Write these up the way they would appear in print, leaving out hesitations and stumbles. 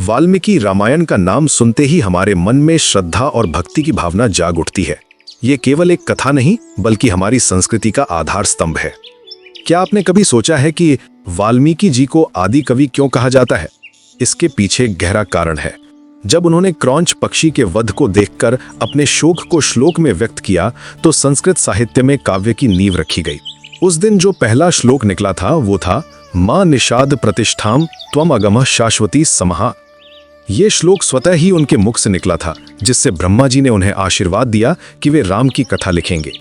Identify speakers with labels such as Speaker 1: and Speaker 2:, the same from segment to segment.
Speaker 1: वाल्मीकि रामायण का नाम सुनते ही हमारे मन में श्रद्धा और भक्ति की भावना जाग उठती है। ये केवल एक कथा नहीं बल्कि हमारी संस्कृति का आधार स्तंभ है। क्या आपने कभी सोचा है कि वाल्मीकि जी को आदि कवि क्यों कहा जाता है? इसके पीछे एक गहरा कारण है। जब उन्होंने क्रौंच पक्षी के वध को देखकर अपने शोक को श्लोक में व्यक्त किया तो संस्कृत साहित्य में काव्य की नींव रखी गई। उस दिन जो पहला श्लोक निकला था वो था मां निषाद प्रतिष्ठाम त्वम अगमः शाश्वती समहा। ये श्लोक स्वतः ही उनके मुख से निकला था, जिससे ब्रह्मा जी ने उन्हें आशीर्वाद दिया कि वे राम की कथा लिखेंगे।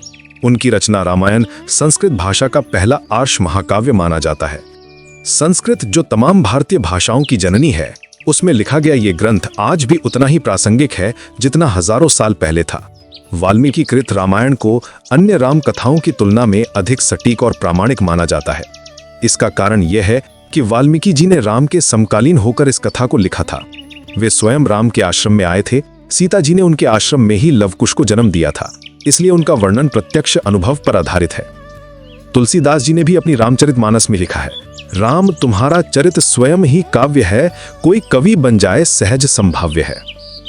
Speaker 1: उनकी रचना रामायण संस्कृत भाषा का पहला आर्ष महाकाव्य माना जाता है। संस्कृत जो तमाम भारतीय भाषाओं की जननी है, उसमें लिखा गया ये ग्रंथ आज भी उतना ही प्रासंगिक है जितना हजारों साल पहले था। वाल्मीकि कृत रामायण को अन्य राम कथाओं की तुलना में अधिक सटीक और प्रामाणिक माना जाता है। इसका कारण यह है कि वाल्मीकि जी ने राम के समकालीन होकर इस कथा को लिखा था। वे स्वयं राम के आश्रम में आए थे। सीता जी ने उनके आश्रम में ही लवकुश को जन्म दिया था, इसलिए उनका वर्णन प्रत्यक्ष अनुभव पर आधारित है। तुलसीदास जी ने भी अपनी रामचरितमानस में लिखा है, राम तुम्हारा चरित स्वयं ही काव्य है, कोई कवि बन जाए सहज संभाव्य है।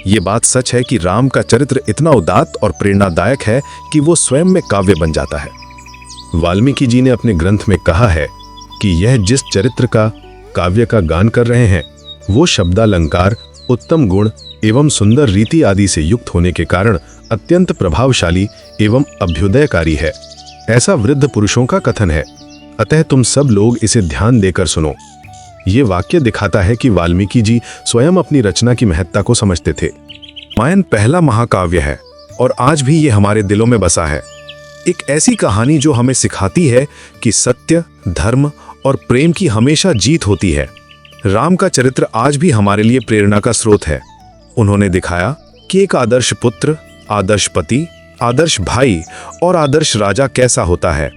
Speaker 1: ये बात सच है कि राम का चरित्र इतना उदात्त और प्रेरणादायक है कि वो स्वयं में काव्य बन जाता है। वाल्मीकि जी ने अपने ग्रंथ में कहा है कि यह जिस चरित्र का काव्य का गान कर रहे हैं वो शब्दालंकार, उत्तम गुण एवं सुंदर रीति आदि से युक्त होने के कारण अत्यंत प्रभावशाली एवं अभ्युदयकारी है। ऐसा वृद्ध पुरुषों का कथन है। अतः तुम सब लोग इसे ध्यान देकर सुनो। ये वाक्य दिखाता है कि वाल्मीकि जी स्वयं अपनी रचना की महत्ता को समझते थे। रामायण पहला महाकाव्य है और आज भी ये हमारे दिलों में बसा है। एक ऐसी कहानी जो हमें सिखाती है कि सत्य, धर्म और प्रेम की हमेशा जीत होती है। राम का चरित्र आज भी हमारे लिए प्रेरणा का स्रोत है। उन्होंने दिखाया कि एक आदर्श पुत्र, आदर्श पति, आदर्श भाई और आदर्श राजा कैसा होता है।